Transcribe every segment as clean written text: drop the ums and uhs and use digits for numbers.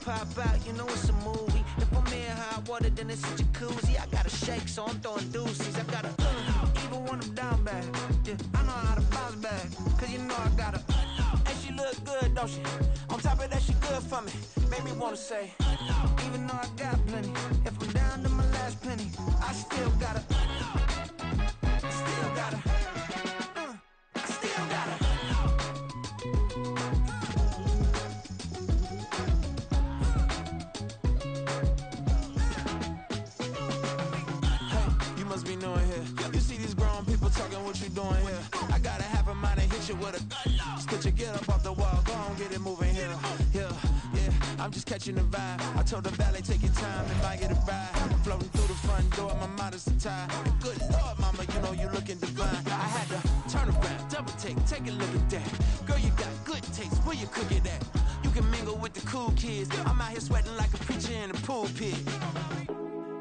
pop out, you know it's a movie. If I'm in hot water, then it's a jacuzzi. I gotta shake, so I'm throwing deuces. I gotta, even when I'm down bad. Yeah, I know how to bounce back, cause you know I gotta. And she look good, don't she? On top of that, she good for me. Made me wanna say, even though I got plenty, if I'm down to my last penny, I still gotta. Still gotta. I still gotta. Must be knowing here. You see these grown people talking, what you doing here? I gotta have a mind and hit you with a spit your get up off the wall, go on, get it moving here. Yeah, I'm just catching the vibe. I told the valet, take your time and might get a ride. Floating through the front door, my mind is tied. Good Lord, mama, you know you looking divine. I had to turn around, double take a look at that. Girl, you got good taste, where you cook it at? You can mingle with the cool kids. I'm out here sweating like a preacher in a pulpit.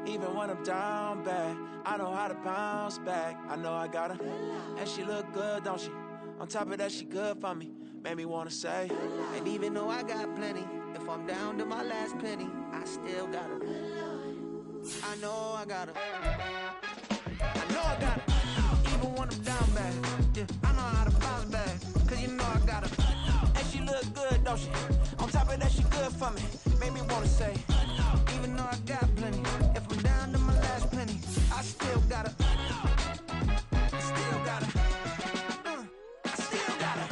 Even when I'm down bad, I know how to bounce back. I know I gotta. And she look good, don't she? On top of that, she good for me. Made me wanna say. And even though I got plenty, if I'm down to my last penny, I still gotta. I know I gotta. I know I gotta. Even when I'm down bad, yeah, I know how to bounce back. Cause you know I gotta. And she look good, don't she? On top of that, she good for me. Made me wanna say. Even though I got plenty, if I'm down to my last penny, I still gotta. I still gotta. I still gotta.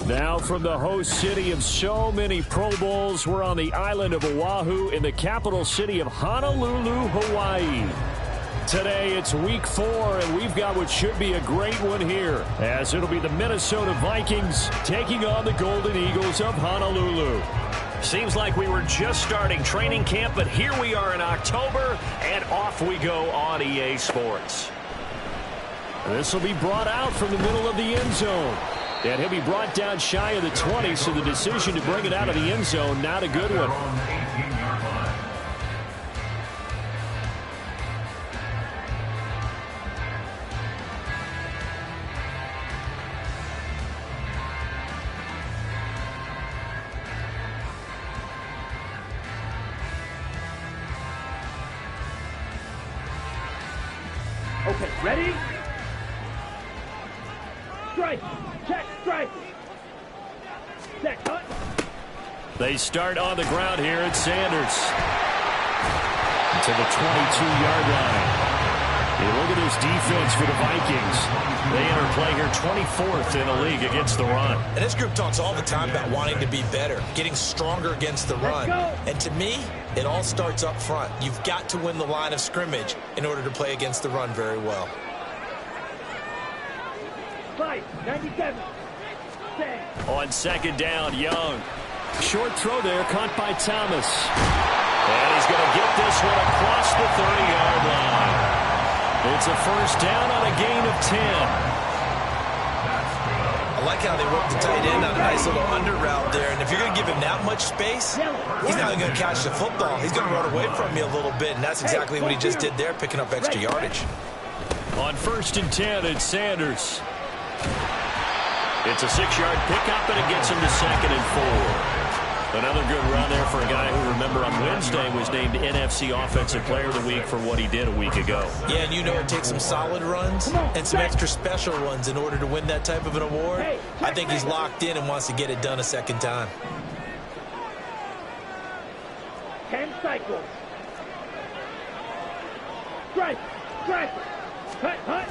Now from the host city of so many Pro Bowls, we're on the island of Oahu in the capital city of Honolulu, Hawaii. Today it's week 4, and we've got what should be a great one here, as it'll be the Minnesota Vikings taking on the Golden Eagles of Honolulu. Seems like we were just starting training camp, but here we are in October, and off we go on EA Sports. This will be brought out from the middle of the end zone. And he'll be brought down shy of the 20, so the decision to bring it out of the end zone, not a good one. Okay, ready? Strike! Check, strike! Check, cut! They start on the ground here at Sanders. To the 22-yard line. Hey, look at this defense for the Vikings. They enter play here 24th in the league against the run. And this group talks all the time about wanting to be better, getting stronger against the run. And to me, it all starts up front. You've got to win the line of scrimmage in order to play against the run very well. 97. On second down, Young. Short throw there, caught by Thomas. And he's going to get this one across the 30-yard line. It's a first down on a gain of 10. I like how they work the tight end on a nice little under route there. And if you're going to give him that much space, he's not going to catch the football. He's going to run away from you a little bit, and that's exactly what he just did there, picking up extra yardage. On first and 10, it's Sanders. It's a 6-yard pickup, and it gets him to second and 4. Another good run there for a guy who, remember, on Wednesday was named NFC Offensive Player of the Week for what he did a week ago. Yeah, and you know it takes some solid runs and some extra special runs in order to win that type of an award. I think he's locked in and wants to get it done a second time. 10 cycles. Strike, strike, cut, cut.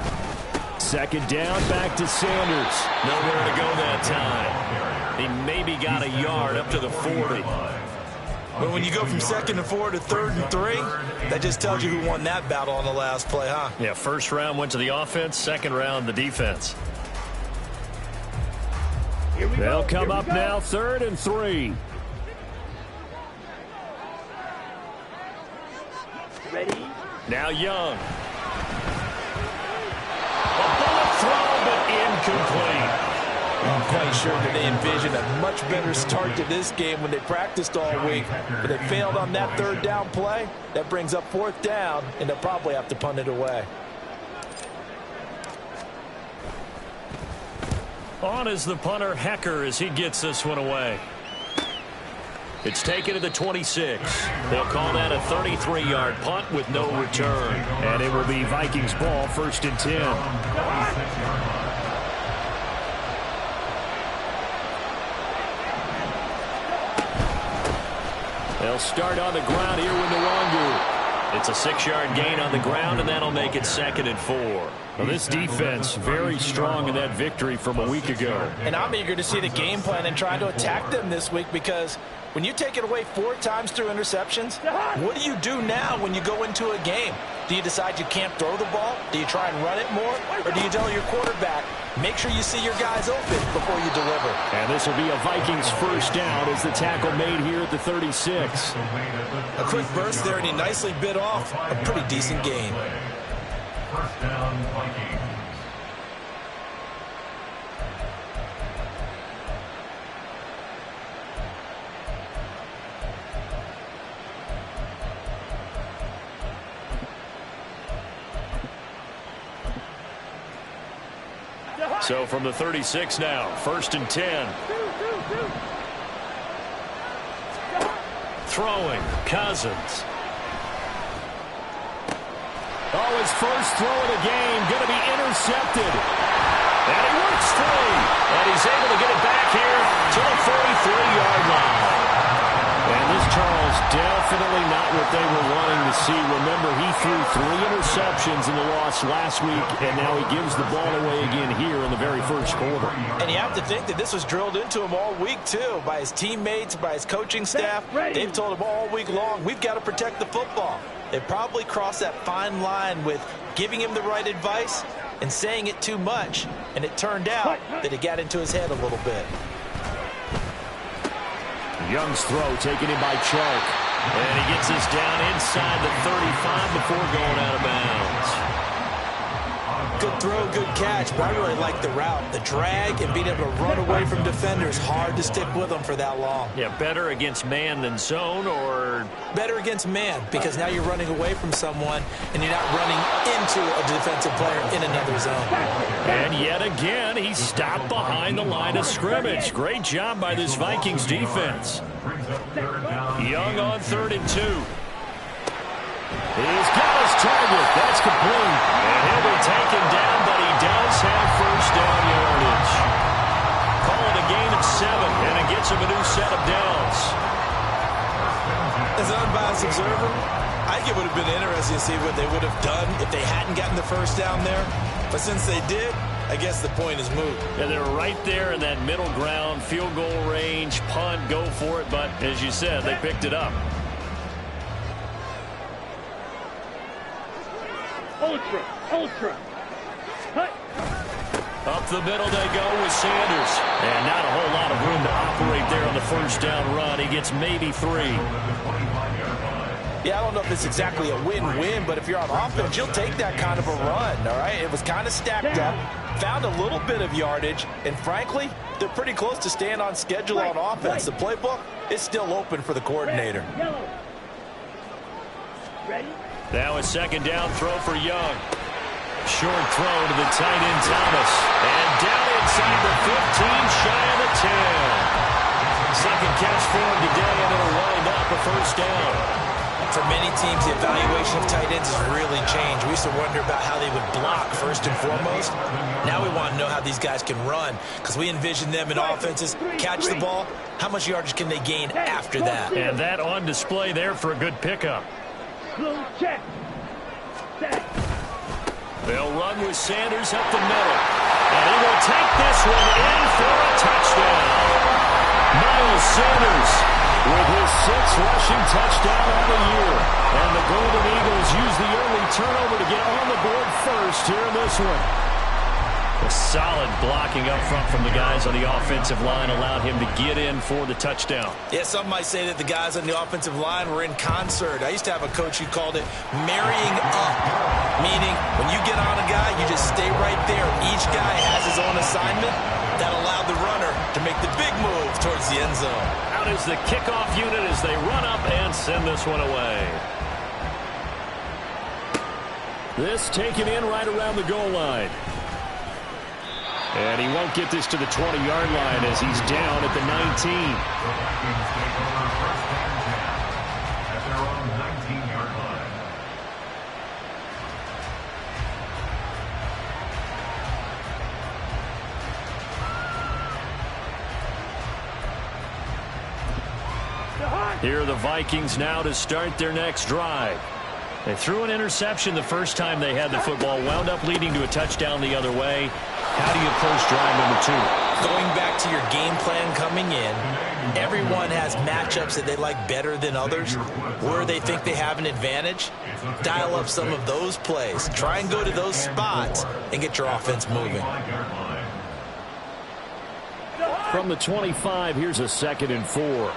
Second down, back to Sanders. Nowhere to go that time. He maybe got a yard up to the 40. But when you go from second and 4 to third and 3, that just tells you who won that battle on the last play, huh? Yeah, first round went to the offense, second round the defense. They'll come up now, 3rd and 3. Ready? Now Young. A bullet throw, but incomplete. I'm quite sure that they envisioned a much better start to this game when they practiced all week, but they failed on that third down play. That brings up fourth down, and they'll probably have to punt it away. On is the punter, Hecker, as he gets this one away. It's taken to the 26. They'll call that a 33-yard punt with no return. And it will be Vikings ball, 1st and 10. They'll start on the ground here with Nwangu. It's a 6-yard gain on the ground, and that'll make it 2nd and 4. Well, this defense very strong in that victory from a week ago. And I'm eager to see the game plan and try to attack them this week, because when you take it away 4 times through interceptions, what do you do now when you go into a game? Do you decide you can't throw the ball? Do you try and run it more? Or do you tell your quarterback, make sure you see your guys open before you deliver? And this will be a Vikings 1st down as the tackle made here at the 36. A quick burst there, and he nicely bit off a pretty decent gain. First down, Vikings. So from the 36 now, 1st and 10. Throwing, Cousins. Oh, his first throw of the game, going to be intercepted. And he works free. And he's able to get it back here to the 43-yard line. And this, Charles, definitely not what they were wanting to see. Remember, he threw 3 interceptions in the loss last week, and now he gives the ball away again here in the very first quarter. And you have to think that this was drilled into him all week, too, by his teammates, by his coaching staff. They've told him all week long, we've got to protect the football. They probably crossed that fine line with giving him the right advice and saying it too much, and it turned out that it got into his head a little bit. Young's throw taken in by Chark. And he gets this down inside the 35 before going out of bounds. Good throw, good catch, but I really like the route. The drag and being able to run away from defenders, hard to stick with them for that long. Yeah, better against man than zone, or? Better against man, because now you're running away from someone and you're not running into a defensive player in another zone. And yet again, he stopped behind the line of scrimmage. Great job by this Vikings defense. Young on 3rd and 2. He's got his target. That's complete. And he'll be taken down, but he does have 1st down yardage. Call it a gain of 7, and it gets him a new set of downs. As an unbiased observer, I think it would have been interesting to see what they would have done if they hadn't gotten the 1st down there. But since they did, I guess the point is moot. Yeah, they're right there in that middle ground, field goal range, punt, go for it. But as you said, they picked it up. Ultra. Hut. Up the middle they go with Sanders. And not a whole lot of room to operate there on the 1st down run. He gets maybe 3. Yeah, I don't know if it's exactly a win-win, but if you're on offense, you'll take that kind of a run, all right? It was kind of stacked up, found a little bit of yardage, and frankly, they're pretty close to staying on schedule on offense. The playbook is still open for the coordinator. Ready? Now a 2nd down throw for Young. Short throw to the tight end Thomas. And down inside the 15, shy of the 10. 2nd catch for him today, and it'll wind up a 1st down. For many teams, the evaluation of tight ends has really changed. We used to wonder about how they would block first and foremost. Now we want to know how these guys can run, because we envision them in offenses catch the ball. How much yardage can they gain after that? And that on display there for a good pickup. Check. Set. They'll run with Sanders up the middle. And he will take this one in for a touchdown. Miles Sanders with his 6th rushing touchdown on the year. And the Golden Eagles use the early turnover to get on the board first here in this one. A solid blocking up front from the guys on the offensive line allowed him to get in for the touchdown. Yeah, some might say that the guys on the offensive line were in concert. I used to have a coach who called it marrying up, meaning when you get on a guy, you just stay right there. Each guy has his own assignment. That allows allowed the runner to make the big move towards the end zone. Out is the kickoff unit as they run up and send this one away. This taken in right around the goal line. And he won't get this to the 20-yard line as he's down at the 19. The Vikings take over first and 10 at their own 19-yard line. Here are the Vikings now to start their next drive. They threw an interception the first time they had the football, wound up leading to a touchdown the other way. How do you approach drive number 2? Going back to your game plan coming in, everyone has matchups that they like better than others, where they think they have an advantage. Dial up some of those plays. Try and go to those spots and get your offense moving. From the 25, here's a 2nd and 4.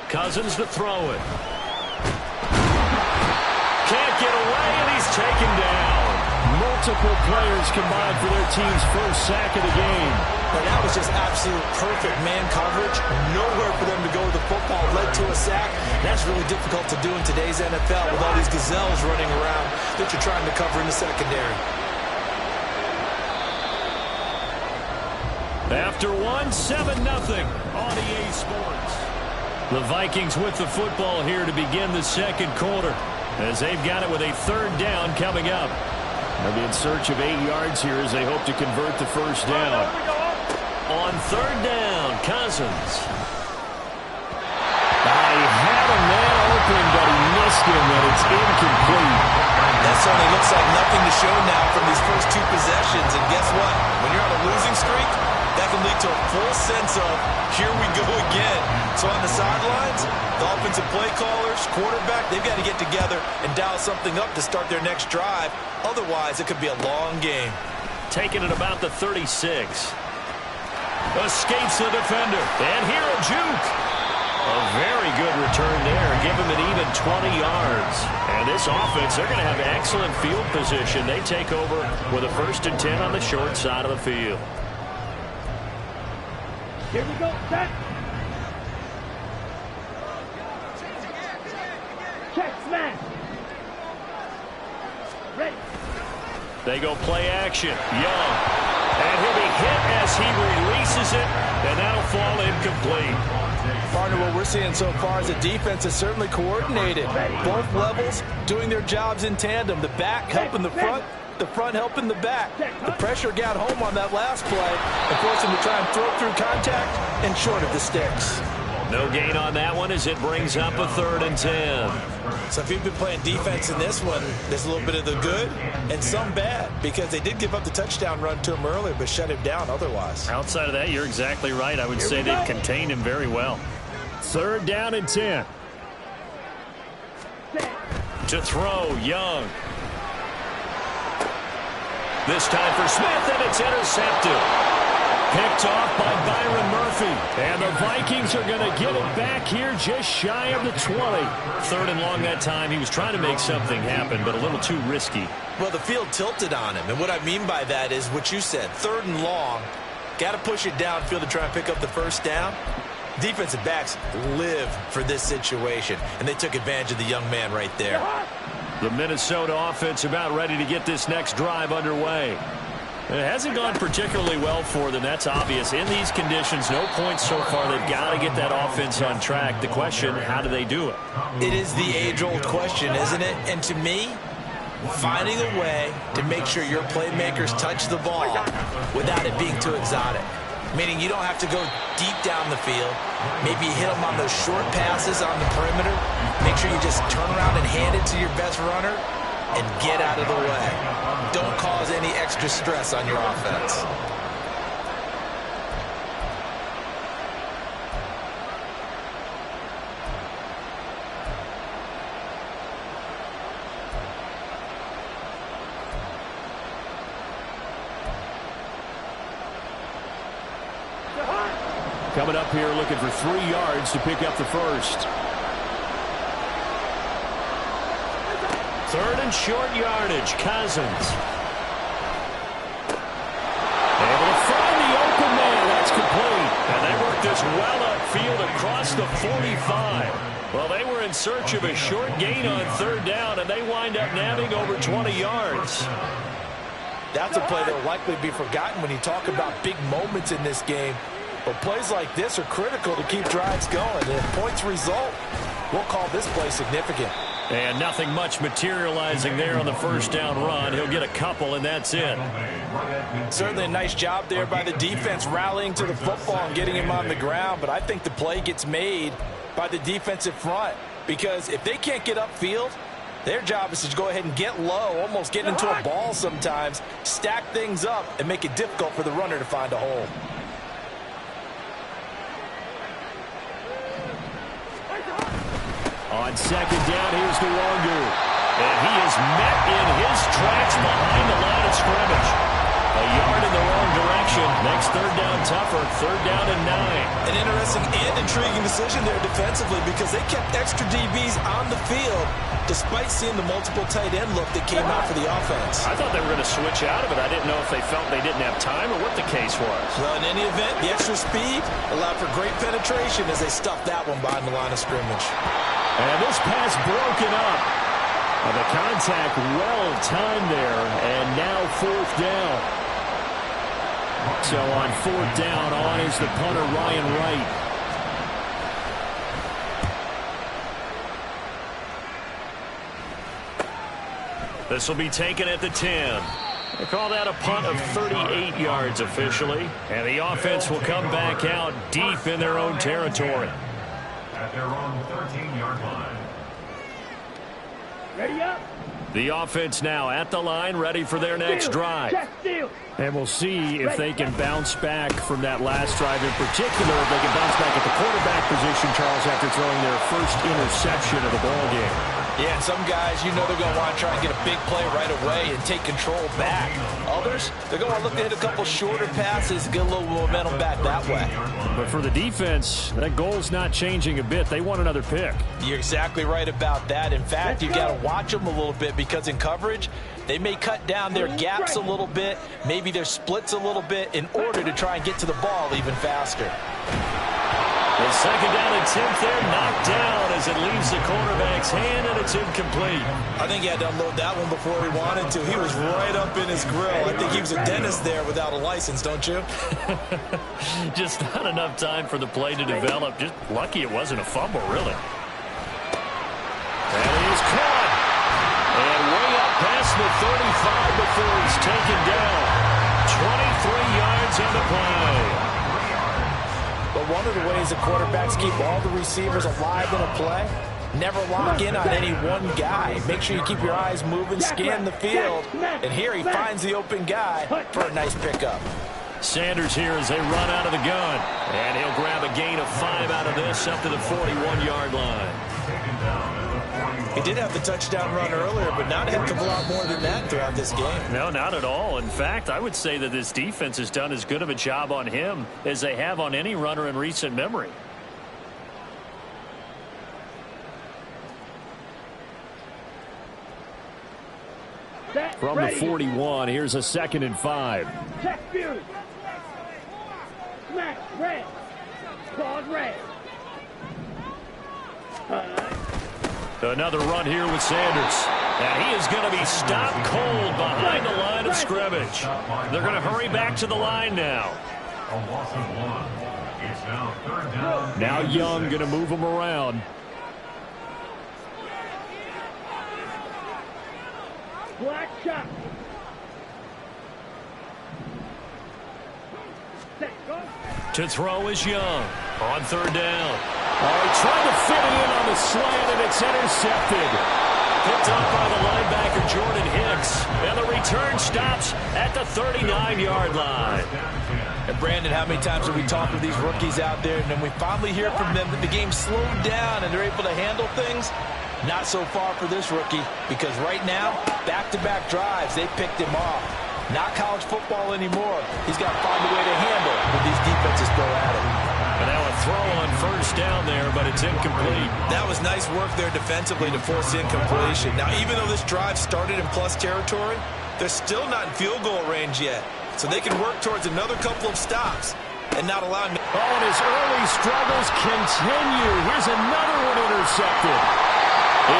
Cousins to throw it. Can't get away, and he's taken down. Multiple players combined for their team's first sack of the game. And that was just absolute perfect man coverage. Nowhere for them to go with the football. Led to a sack. That's really difficult to do in today's NFL with all these gazelles running around that you're trying to cover in the secondary. After one, 7-0 on EA Sports. The Vikings with the football here to begin the second quarter, as they've got it with a 3rd down coming up. They'll be in search of 8 yards here as they hope to convert the first down. On 3rd down, Cousins. He had a man open, but he missed him, and it's incomplete. That certainly looks like nothing to show now from these first 2 possessions. And guess what? When you're on a losing streak, that can lead to a full sense of, here we go again. So on the sidelines, the offensive play callers, quarterback, they've got to get together and dial something up to start their next drive. Otherwise, it could be a long game. Taken at about the 36. Escapes the defender. And here a juke. A very good return there. Give him an even 20 yards. And this offense, they're going to have excellent field position. They take over with a 1st and 10 on the short side of the field. Here we go, set. Check, smash. Ready. They go play action. Young. And he'll be hit as he releases it, and that'll fall incomplete. Partner, what we're seeing so far is the defense is certainly coordinated. Both levels doing their jobs in tandem. The back helping the front helping the back. The pressure got home on that last play and forced him to try and throw through contact and short of the sticks. No gain on that one as it brings up a 3rd and 10. So if you've been playing defense in this one, there's a little bit of the good and some bad, because they did give up the touchdown run to him earlier but shut him down otherwise. Outside of that, you're exactly right. I would say they've contained him very well. 3rd down and 10. To throw, Young. This time for Smith, and it's intercepted. Picked off by Byron Murphy. And the Vikings are going to get it back here just shy of the 20. 3rd and long that time. He was trying to make something happen, but a little too risky. Well, the field tilted on him. And what I mean by that is what you said. 3rd and long. Got to push it downfield to try and pick up the first down. Defensive backs live for this situation, and they took advantage of the young man right there. The Minnesota offense about ready to get this next drive underway. It hasn't gone particularly well for them. That's obvious. In these conditions, no points so far. They've got to get that offense on track. The question, how do they do it? It is the age-old question, isn't it? And to me, finding a way to make sure your playmakers touch the ball without it being too exotic. Meaning you don't have to go deep down the field. Maybe you hit them on those short passes on the perimeter. Make sure you just turn around and hand it to your best runner and get out of the way. Don't cause any extra stress on your offense. Coming up here looking for 3 yards to pick up the first. 3rd and short yardage. Cousins. get this well upfield across the 45. Well, they were in search of a short gain on third down, and they wind up nabbing over 20 yards. That's a play that will likely be forgotten when you talk about big moments in this game. But plays like this are critical to keep drives going. And if points result, we'll call this play significant. And nothing much materializing there on the first down run. He'll get a couple, and that's it. Certainly a nice job there by the defense rallying to the football and getting him on the ground. But I think the play gets made by the defensive front, because if they can't get upfield, their job is to go ahead and get low, almost get into a ball sometimes, stack things up, and make it difficult for the runner to find a hole. On second down, here's Nwangu. And he is met in his tracks behind the line of scrimmage. A yard in the wrong direction. Makes third down tougher. Third down and 9. An interesting and intriguing decision there defensively, because they kept extra DBs on the field despite seeing the multiple tight end look that came out for the offense. I thought they were going to switch out of it. I didn't know if they felt they didn't have time or what the case was. Well, in any event, the extra speed allowed for great penetration as they stuffed that one behind the line of scrimmage. And this pass broken up. The contact well timed there, and now fourth down. So on fourth down, on is the punter, Ryan Wright. This will be taken at the 10. They call that a punt of 38 yards officially. And the offense will come back out deep in their own territory. At their own 13-yard line. Ready up. The offense now at the line, ready for their next drive. And we'll see if they can bounce back from that last drive in particular. If they can bounce back at the quarterback position, Charles, after throwing their first interception of the ball game. Yeah, and some guys, you know they're going to want to try and get a big play right away and take control back. Others, they're going to look to hit a couple shorter passes, get a little momentum back that way. But for the defense, that goal's not changing a bit. They want another pick. You're exactly right about that. In fact, you've got to watch them a little bit, because in coverage, they may cut down their gaps a little bit, maybe their splits a little bit, in order to try and get to the ball even faster. The second down and 10th there, knocked down as it leaves the quarterback's hand, and it's incomplete. I think he had to unload that one before he wanted to. He was right up in his grill. I think he was a dentist there without a license, don't you? Just not enough time for the play to develop. Just lucky it wasn't a fumble, really. And he is caught. And way up past the 35 before he's taken down. 23 yards on the play. But one of the ways the quarterbacks keep all the receivers alive in a play, never lock in on any one guy. Make sure you keep your eyes moving, scan the field, and here he finds the open guy for a nice pickup. Sanders here as they run out of the gun. And he'll grab a gain of 5 out of this up to the 41-yard line. He did have the touchdown run earlier, but not have to block more than that throughout this game. No, not at all. In fact, I would say that this defense has done as good of a job on him as they have on any runner in recent memory. From the 41, here's a 2nd and 5. Check view. Smack red. Claws red. Another run here with Sanders. And he is going to be stopped cold behind the line of scrimmage. They're going to hurry back to the line now. A loss of 1. It's now third down. Now Young going to move him around. Black shot. To throw is Young on third down. Oh, he tried to fit it in on the slant, and it's intercepted. Picked up by the linebacker, Jordan Hicks. And the return stops at the 39-yard line. And Brandon, how many times have we talked with these rookies out there, and then we finally hear from them that the game slowed down and they're able to handle things? Not so far for this rookie, because right now, back-to-back drives, they picked him off. Not college football anymore. He's got to find a way to handle when these defenses go at him. And now a throw on first down there, but it's incomplete. That was nice work there defensively to force incompletion. Now, even though this drive started in plus territory, they're still not in field goal range yet. So they can work towards another couple of stops and not allowing me. Oh, and his early struggles continue. Here's another one intercepted.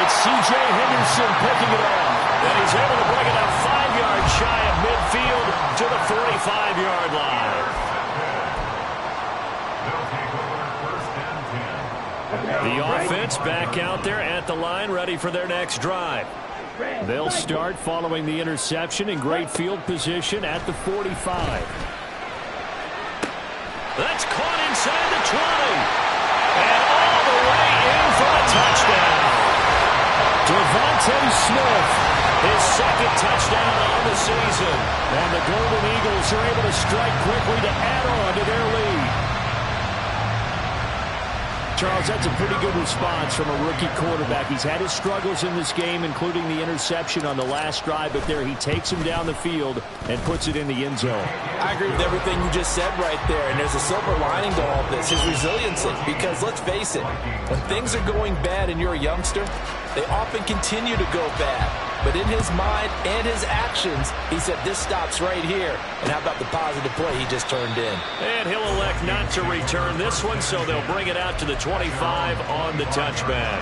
It's C.J. Henderson picking it off. And he's able to bring it up 5 yards shy of midfield to the 45-yard line. The offense back out there at the line, ready for their next drive. They'll start following the interception in great field position at the 45. That's caught inside the 20. And all the way in for a touchdown. Devontae Smith, his second touchdown on the season. And the Golden Eagles are able to strike quickly to add on to their lead. Charles, that's a pretty good response from a rookie quarterback. He's had his struggles in this game, including the interception on the last drive, but there he takes him down the field and puts it in the end zone. I agree with everything you just said right there, and there's a silver lining to all this, his resiliency. Because let's face it, when things are going bad and you're a youngster, they often continue to go bad. But in his mind and his actions, he said, this stops right here. And how about the positive play he just turned in? And he'll elect not to return this one, so they'll bring it out to the 25 on the touchback.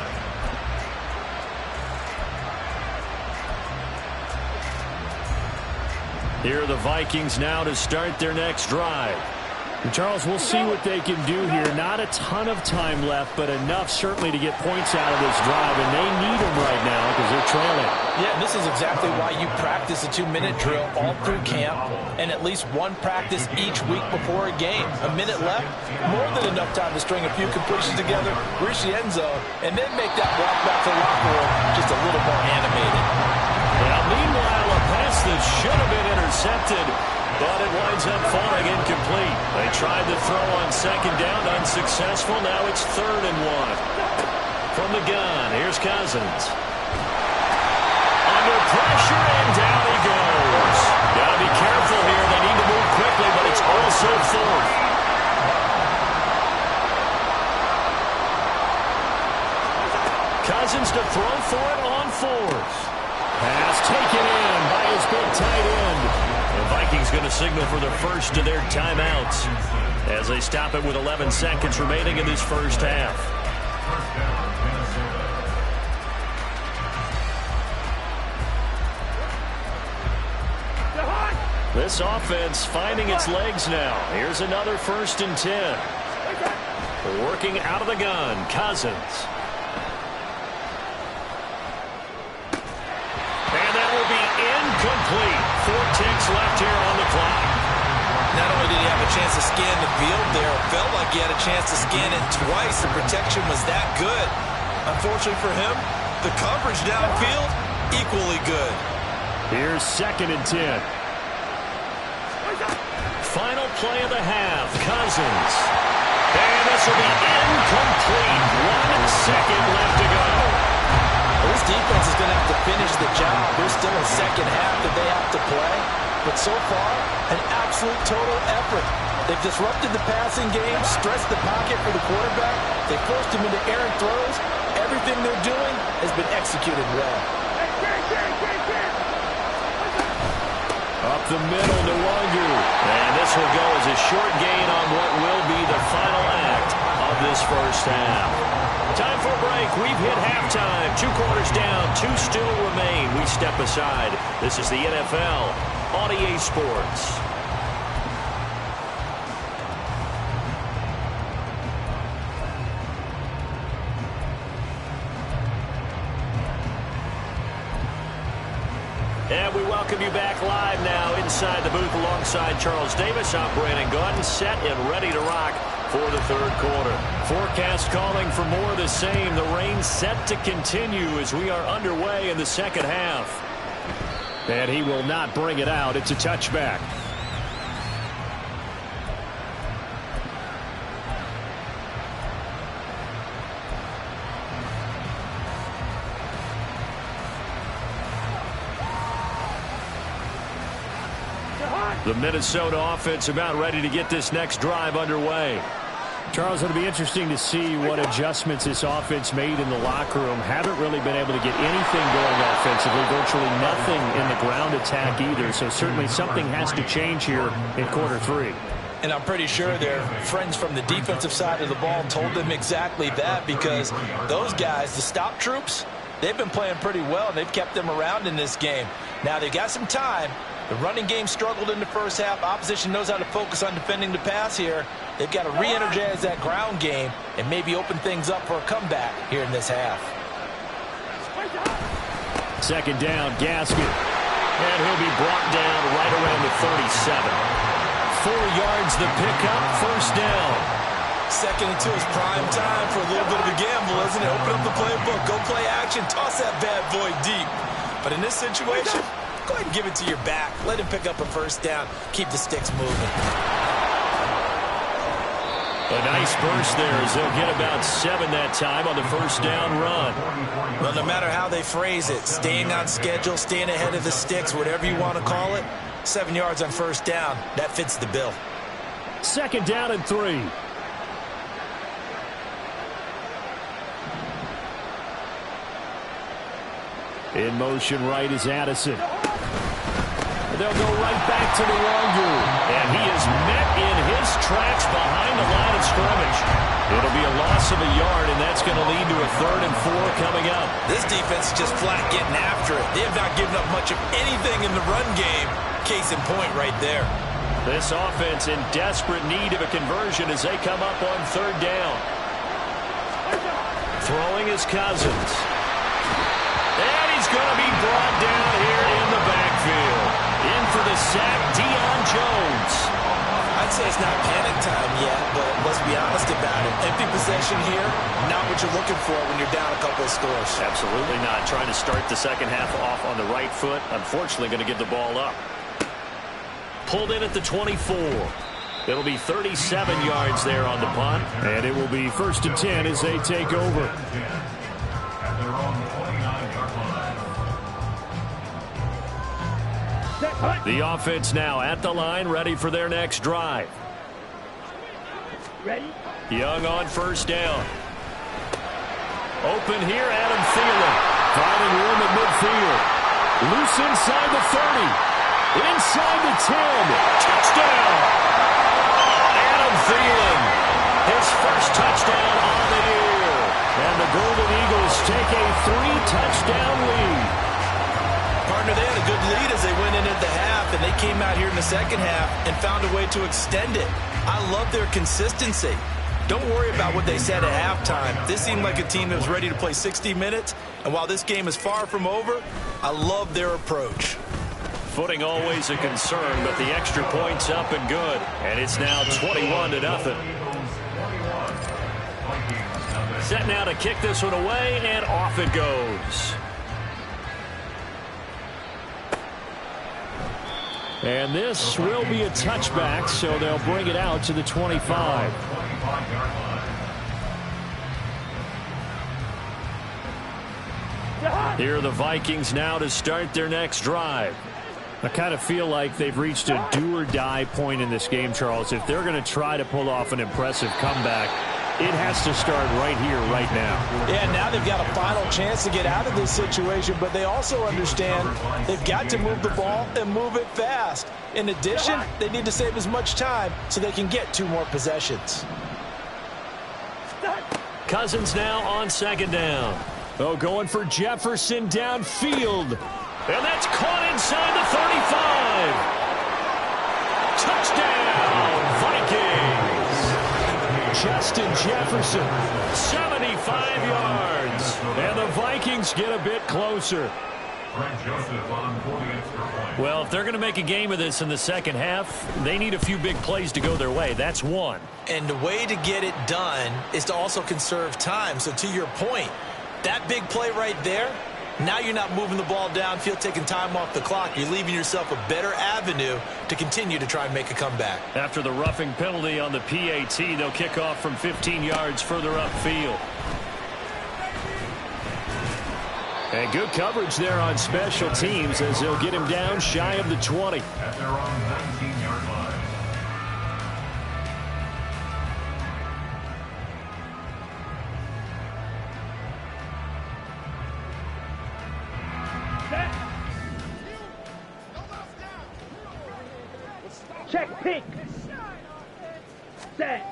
Here are the Vikings now to start their next drive. And Charles, we'll see what they can do here. Not a ton of time left, but enough certainly to get points out of this drive, and they need them right now because they're trailing. Yeah, and this is exactly why you practice a 2-minute drill all through camp and at least one practice each week before a game. A minute left, more than enough time to string a few completions together, reach the end zone, and then make that walk back to the locker room just a little more animated. Well, meanwhile, a pass that should have been intercepted, but it winds up falling incomplete. They tried to throw on second down, unsuccessful. Now it's 3rd and 1. From the gun, here's Cousins. Under pressure, and down he goes. Got to be careful here. They need to move quickly, but it's also 4th. Cousins to throw for it on 4th. Pass taken in by his big tight end. The Vikings going to signal for the first of their timeouts as they stop it with 11 seconds remaining in this first half. This offense finding its legs now. Here's another 1st and 10. Working out of the gun, Cousins. And that will be incomplete. 4 ticks left here on the clock. Not only did he have a chance to scan the field there, it felt like he had a chance to scan it twice. The protection was that good. Unfortunately for him, the coverage downfield, equally good. Here's 2nd and 10. Final play of the half, Cousins. And this will be incomplete. 1 second left to go. This defense is going to have to finish the job. There's still a second half that they have to play. But so far, an absolute total effort. They've disrupted the passing game, stressed the pocket for the quarterback. They forced him into errant throws. Everything they're doing has been executed well. Up the middle to Wangu. And this will go as a short gain on what will be the final act of this first half. Time for a break. We've hit halftime. 2 quarters down. 2 still remain. We step aside. This is the NFL on EA Sports. And we welcome you back live now inside the booth alongside Charles Davis. I'm Brandon Gaudin, set and ready to rock for the 3rd quarter. Forecast calling for more of the same. The rain set to continue as we are underway in the second half. And he will not bring it out. It's a touchback. The Minnesota offense about ready to get this next drive underway. Charles, it'll be interesting to see what adjustments this offense made in the locker room. Haven't really been able to get anything going offensively, virtually nothing in the ground attack either. So certainly something has to change here in quarter 3. And I'm pretty sure their friends from the defensive side of the ball told them exactly that, because those guys, the stop troops, they've been playing pretty well. They've kept them around in this game. Now they've got some time. The running game struggled in the first half. Opposition knows how to focus on defending the pass here. They've got to re-energize that ground game and maybe open things up for a comeback here in this half. Second down, Gaskin. And he'll be brought down right around the 37. 4 yards the pickup, first down. Second and 2 is prime time for a little bit of a gamble, isn't it? Open up the playbook, go play action, toss that bad boy deep. But in this situation, go ahead and give it to your back. Let him pick up a first down. Keep the sticks moving. A nice burst there as they'll get about 7 that time on the first down run. Well, no matter how they phrase it, staying on schedule, staying ahead of the sticks, whatever you want to call it, 7 yards on first down, that fits the bill. Second down and 3. In motion right is Addison. They'll go right back to the longer. And he is met in his tracks behind the line of scrimmage. It'll be a loss of a yard, and that's going to lead to a 3rd and 4 coming up. This defense is just flat getting after it. They have not given up much of anything in the run game. Case in point right there. This offense in desperate need of a conversion as they come up on 3rd down. Throwing is Cousins. And he's going to be brought down here in the backfield. In for the sack, Deion Jones. I'd say it's not panic time yet, but let's be honest about it. Empty possession here, not what you're looking for when you're down a couple of scores. Absolutely not. Trying to start the second half off on the right foot. Unfortunately, going to give the ball up. Pulled in at the 24. It'll be 37 yards there on the punt. And it will be 1st and 10 as they take over. The offense now at the line, ready for their next drive. Ready? Young on first down. Open here, Adam Thielen. Finding room at midfield. Loose inside the 30. Inside the 10. Touchdown! Adam Thielen. His first touchdown on the year. And the Golden Eagles take a 3-touchdown lead. Partner, they had a good lead as they went in at the half, and they came out here in the second half and found a way to extend it. I love their consistency. Don't worry about what they said at halftime. This seemed like a team that was ready to play 60 minutes, and while this game is far from over, I love their approach. Footing always a concern, but the extra point's up and good, and it's now 21-0. Set now to kick this one away, and off it goes. And this will be a touchback, so they'll bring it out to the 25. Here are the Vikings now to start their next drive. I kind of feel like they've reached a do-or-die point in this game, Charles. If they're going to try to pull off an impressive comeback, it has to start right here, right now. Yeah, now they've got a final chance to get out of this situation, but they also understand they've got to move the ball and move it fast. In addition, they need to save as much time so they can get 2 more possessions. Cousins now on second down. Oh, going for Jefferson downfield. And that's caught inside the 35. Touchdown, Vikings. Justin Jefferson, 75 yards. And the Vikings get a bit closer. Well, if they're going to make a game of this in the second half, they need a few big plays to go their way. That's one. And the way to get it done is to also conserve time. So to your point, that big play right there, now you're not moving the ball downfield, taking time off the clock. You're leaving yourself a better avenue to continue to try and make a comeback. After the roughing penalty on the PAT, they'll kick off from 15 yards further upfield. And good coverage there on special teams as they'll get him down shy of the 20. At their own 19-yard line. Check pink. Set.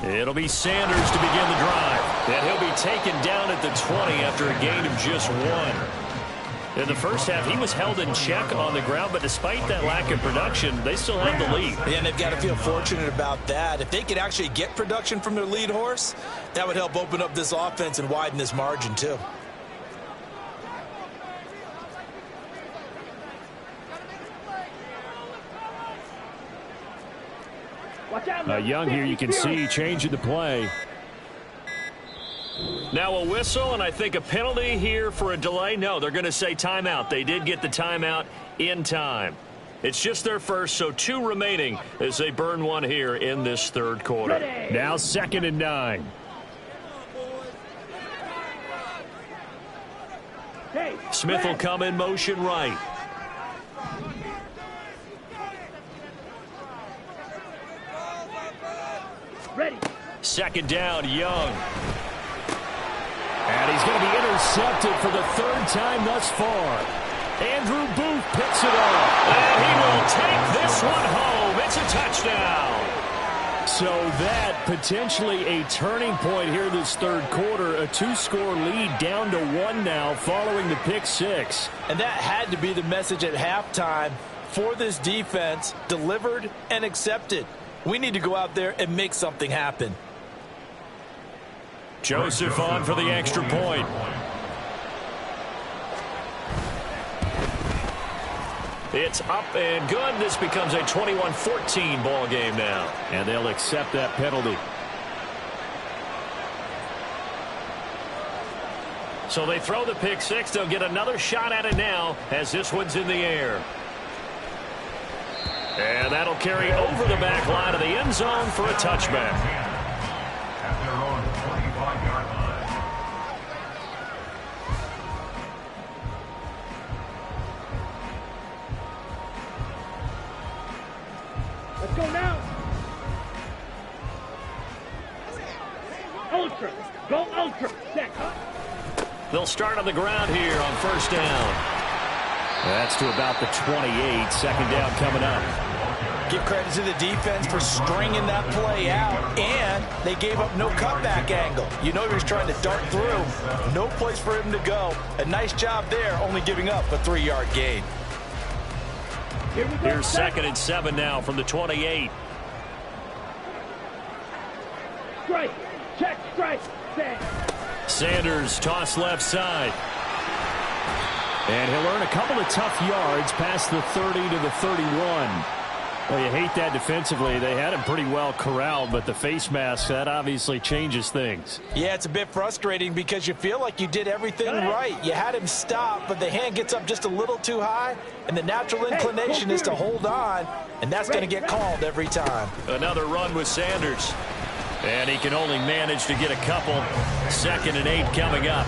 It'll be Sanders to begin the drive. And he'll be taken down at the 20 after a gain of just 1. In the first half, he was held in check on the ground, but despite that lack of production, they still have the lead. Yeah, and they've got to feel fortunate about that. If they could actually get production from their lead horse, that would help open up this offense and widen this margin too. Young here, you can see changing the play. Now a whistle, and I think a penalty here for a delay. No, they're going to say timeout. They did get the timeout in time. It's just their first, so 2 remaining as they burn 1 here in this third quarter. Ready. Now 2nd and 9. Hey, Smith will come in motion right. ready. 2nd down, Young. And he's going to be intercepted for the 3rd time thus far. Andrew Booth picks it up. And he will take this one home. It's a touchdown. So that potentially a turning point here this third quarter. A 2-score lead down to 1 now following the pick 6. And that had to be the message at halftime for this defense. Delivered and accepted. We need to go out there and make something happen. Joseph on for the extra point. It's up and good. This becomes a 21-14 ball game now. And they'll accept that penalty. So they throw the pick 6. They'll get another shot at it now as this one's in the air. And that'll carry over the back line of the end zone for a touchback. At their own 25-yard line. Let's go now. Ultra. Go ultra. Set. They'll start on the ground here on 1st down. That's to about the 28. 2nd down coming up. Give credit to the defense for stringing that play out, and they gave up no cutback angle. You know he was trying to dart through. No place for him to go. A nice job there, only giving up a 3-yard gain. Here we go. Here's 2nd and 7 now from the 28. Strike. Check. Strike. Set. Sanders toss left side. And he'll earn a couple of tough yards past the 30 to the 31. Well, you hate that defensively. They had him pretty well corralled, but the face mask, that obviously changes things. Yeah, it's a bit frustrating because you feel like you did everything right. You had him stop, but the hand gets up just a little too high, and the natural inclination is to hold on, and that's going to get called every time. Another run with Sanders. And he can only manage to get a couple. 2nd and 8 coming up.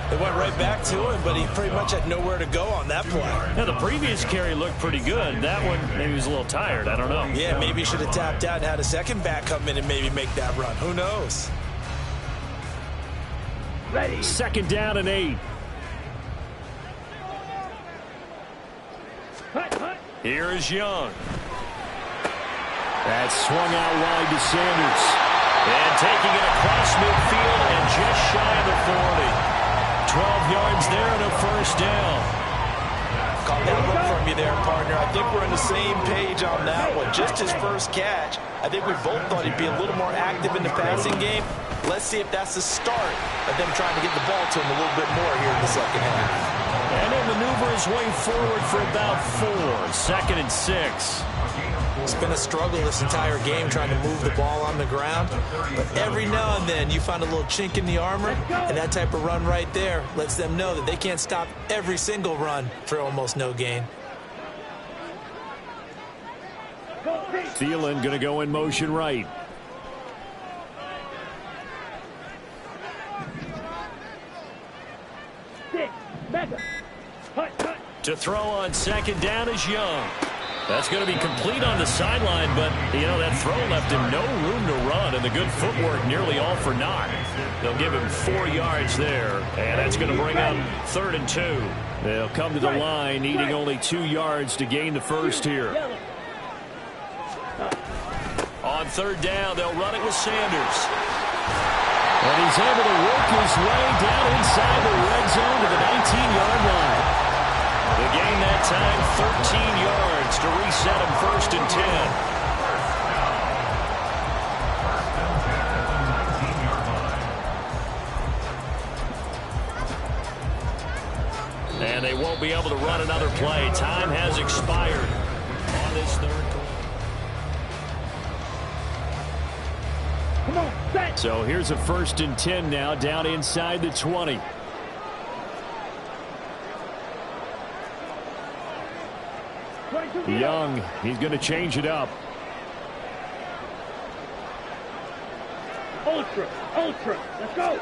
They went right back to him, but he pretty much had nowhere to go on that play. Now, the previous carry looked pretty good. That one, maybe he was a little tired. I don't know. Yeah, maybe he should have tapped out and had a second back come in and maybe make that run. Who knows? Ready. 2nd down and 8. Hut, hut. Here is Young. That's swung out wide to Sanders. And taking it across midfield and just shy of the 40. 12 yards there and a 1st down. Caught that look from you there, partner. I think we're on the same page on that one. Just his first catch. I think we both thought he'd be a little more active in the passing game. Let's see if that's the start of them trying to get the ball to him a little bit more here in the second half. And he'll maneuver his way forward for about 4. 2nd and 6. It's been a struggle this entire game trying to move the ball on the ground. But every now and then you find a little chink in the armor, and that type of run right there lets them know that they can't stop every single run for almost no gain. Thielen going to go in motion right. Six. Mega. Hut, hut. To throw on 2nd down is Young. That's going to be complete on the sideline, but, you know, that throw left him no room to run, and the good footwork nearly all for naught. They'll give him 4 yards there, and that's going to bring up 3rd and 2. They'll come to the line, needing only 2 yards to gain the first here. On third down. They'll run it with Sanders. And he's able to work his way down inside the red zone to the 19-yard line. The gain that time, 13 yards to reset him 1st and 10. And they won't be able to run another play. Time has expired on this third quarter. Come on, set. So here's a 1st and 10 now, down inside the 20. Young, he's going to change it up. Ultra, ultra, let's go.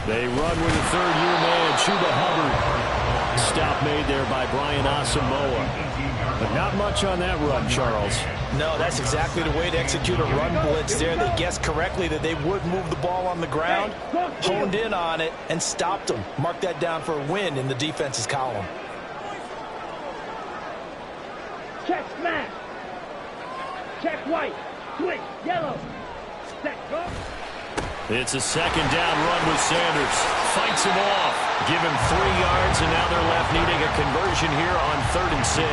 They run with a third-year man, Chuba Hubbard. Stop made there by Brian Asamoah. But not much on that run, Charles. No, that's exactly the way to execute a run blitz there. They guessed correctly that they would move the ball on the ground, honed in on it, and stopped them. Mark that down for a win in the defense's column. Check smash. Check white. Switch yellow. Set go. It's a 2nd down run with Sanders. Fights him off. Give him 3 yards, and now they're left needing a conversion here on 3rd and 6.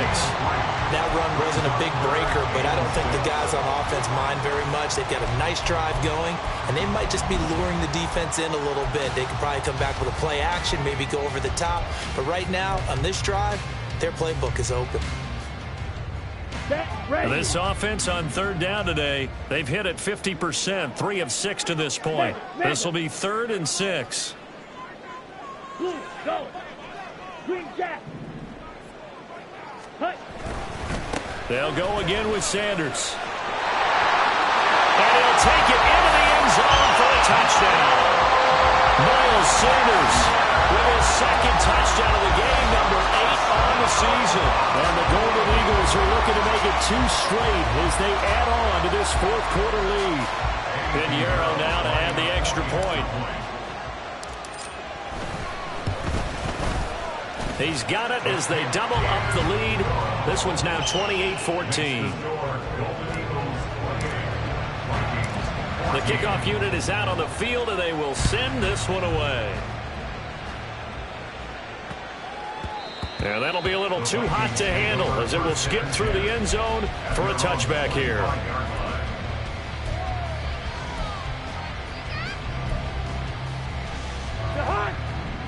That run wasn't a big breaker, but I don't think the guys on offense mind very much. They've got a nice drive going, and they might just be luring the defense in a little bit. They could probably come back with a play action, maybe go over the top. But right now, on this drive, their playbook is open. This offense on 3rd down today, they've hit at 50%, 3 of 6 to this point. This will be 3rd and 6. Blue, go. Green jack. Hut. They'll go again with Sanders. And he'll take it into the end zone for a touchdown. Miles Sanders with his 2nd touchdown of the game, number 8 on the season. And the Golden Eagles are looking to make it 2 straight as they add on to this 4th quarter lead. Pinheiro now to add the extra point. He's got it as they double up the lead. This one's now 28-14. The kickoff unit is out on the field, and they will send this one away. And that'll be a little too hot to handle as it will skip through the end zone for a touchback here.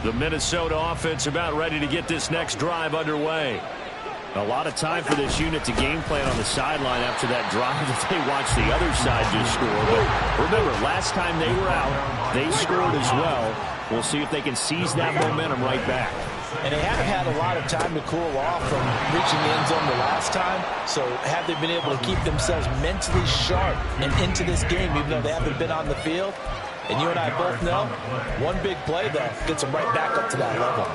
The Minnesota offense about ready to get this next drive underway. A lot of time for this unit to game plan on the sideline after that drive that they watched the other side just score. But remember, last time they were out, they scored as well. We'll see if they can seize that momentum right back. And they haven't had a lot of time to cool off from reaching the end zone the last time. So have they been able to keep themselves mentally sharp and into this game, even though they haven't been on the field? And you and I both know, one big play, though, gets them right back up to that level.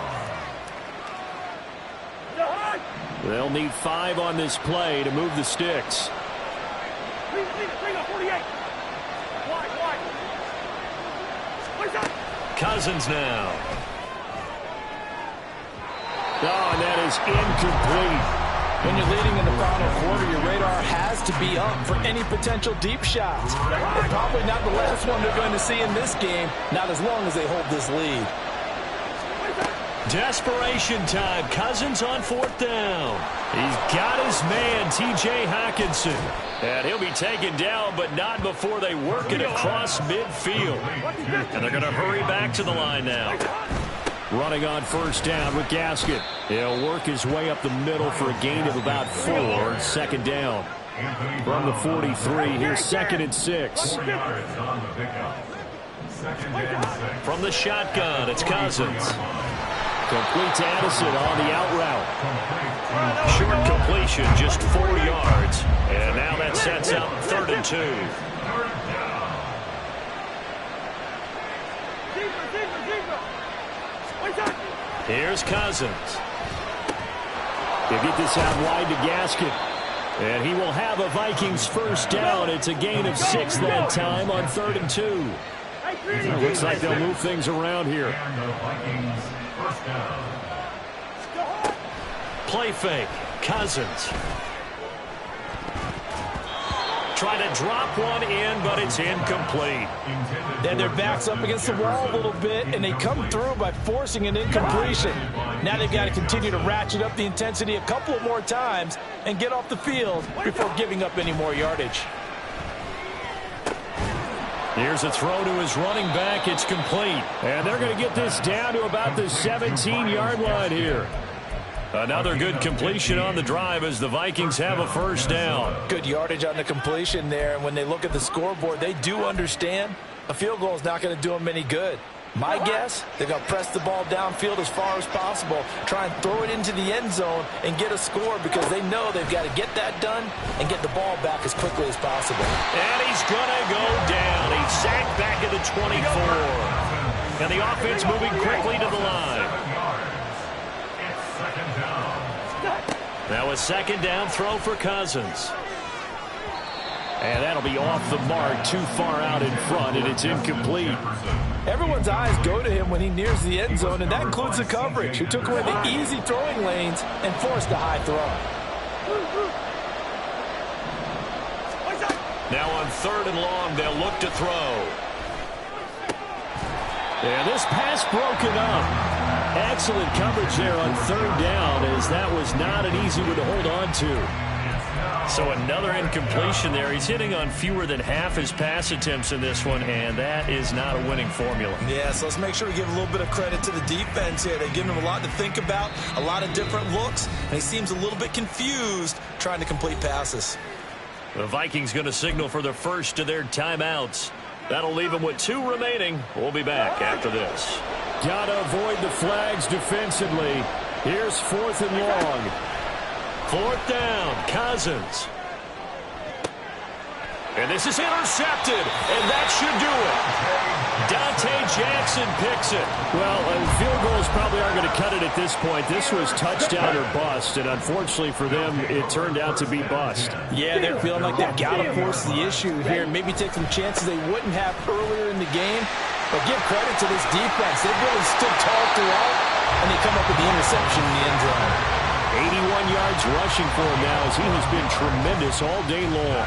They'll need 5 on this play to move the sticks. Cousins now. Oh, and that is incomplete. When you're leading in the final quarter, your radar has to be up for any potential deep shots. And probably not the last one they're going to see in this game, not as long as they hold this lead. Desperation time. Cousins on 4th down. He's got his man, T.J. Hockenson. And he'll be taken down, but not before they work it across midfield. And they're going to hurry back to the line now. Running on 1st down with Gaskin. He'll work his way up the middle for a gain of about 4. 2nd down. From the 43, here's 2nd and 6. From the shotgun, it's Cousins. Complete to Addison on the out route. Short completion, just 4 yards. And now that sets up 3rd and 2. Here's Cousins. He'll get this out wide to Gaskin. And he will have a Vikings 1st down. It's a gain of 6 that time on 3rd and 2. It looks like they'll move things around here. Play fake. Cousins. Trying to drop one in, but it's incomplete. Then their back's up against the wall a little bit, and they come through by forcing an incompletion. Now they've got to continue to ratchet up the intensity a couple of more times and get off the field before giving up any more yardage. Here's a throw to his running back. It's complete. And they're going to get this down to about the 17-yard line here. Another good completion on the drive as the Vikings have a first down. Good yardage on the completion there. And when they look at the scoreboard, they do understand a field goal is not going to do them any good. My guess, they're going to press the ball downfield as far as possible, try and throw it into the end zone and get a score because they know they've got to get that done and get the ball back as quickly as possible. And he's going to go down. He's sacked back at the 24. And the offense moving quickly to the line. Now a second down throw for Cousins. And that'll be off the mark, too far out in front, and it's incomplete. Everyone's eyes go to him when he nears the end zone, and that includes the coverage, who took away the easy throwing lanes and forced a high throw. Now on 3rd and long, they'll look to throw. And this pass broken up. Excellent coverage there on 3rd down, as that was not an easy one to hold on to. So another incompletion there. He's hitting on fewer than half his pass attempts in this one, and that is not a winning formula. Yeah, so let's make sure we give a little bit of credit to the defense here. They've given him a lot to think about, a lot of different looks, and he seems a little bit confused trying to complete passes. The Vikings going to signal for the first of their timeouts. That'll leave them with 2 remaining. We'll be back after this. Got to avoid the flags defensively. Here's 4th and long. 4th down, Cousins. And this is intercepted, and that should do it. Dante Jackson picks it. Well, field goals probably aren't going to cut it at this point. This was touchdown or bust, and unfortunately for them, it turned out to be bust. Yeah, they're feeling like they've got to force the issue here. Maybe take some chances they wouldn't have earlier in the game. But give credit to this defense. They've really stood tall throughout, and they come up with the interception in the end zone. 81 yards rushing for him now, as he has been tremendous all day long.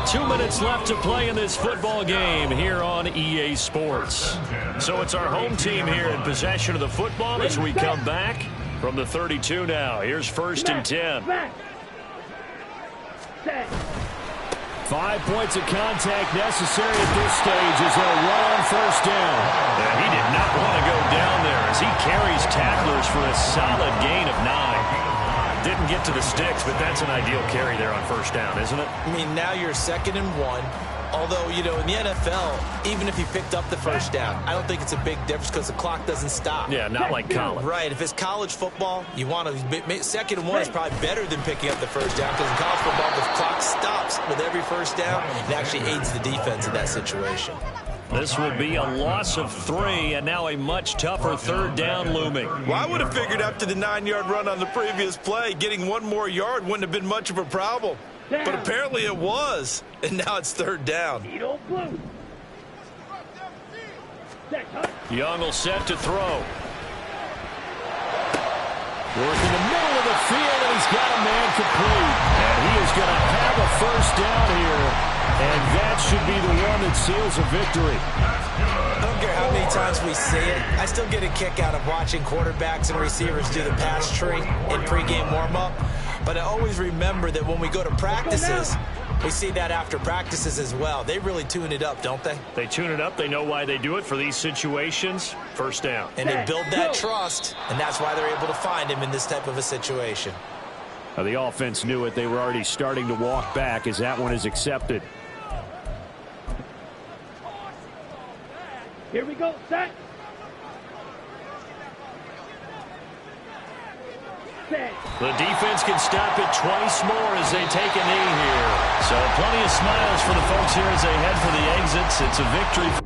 2 minutes left to play in this football game here on EA Sports. So it's our home team here in possession of the football as we come back from the 32 now. Here's 1st and 10. 5 points of contact necessary at this stage as they'll run on 1st down. And he did not want to go down there as he carries tacklers for a solid gain of 9. Didn't get to the sticks, but that's an ideal carry there on 1st down, isn't it? I mean, now you're 2nd and 1. Although, you know, in the NFL, even if you picked up the 1st down, I don't think it's a big difference because the clock doesn't stop. Yeah, not like college. Right. If it's college football, you want to 2nd and 1 is probably better than picking up the 1st down because in college football, the clock stops with every 1st down. It actually aids the defense in that situation. This will be a loss of 3, and now a much tougher 3rd down looming. Well, I would have figured after the 9-yard run on the previous play, getting 1 more yard wouldn't have been much of a problem. But apparently it was, and now it's 3rd down. Young will set to throw. Working the middle of the field, and he's got a man complete. And he is going to have a 1st down here. And that should be the one that seals a victory. I don't care how many times we see it. I still get a kick out of watching quarterbacks and receivers do the pass tree in pregame warm-up. But I always remember that when we go to practices, we see that after practices as well. They really tune it up, don't they? They tune it up. They know why they do it for these situations. 1st down. And they build that trust, and that's why they're able to find him in this type of a situation. The offense knew it. They were already starting to walk back as that one is accepted. Here we go, set. The defense can stop it twice more as they take a knee here. So plenty of smiles for the folks here as they head for the exits. It's a victory.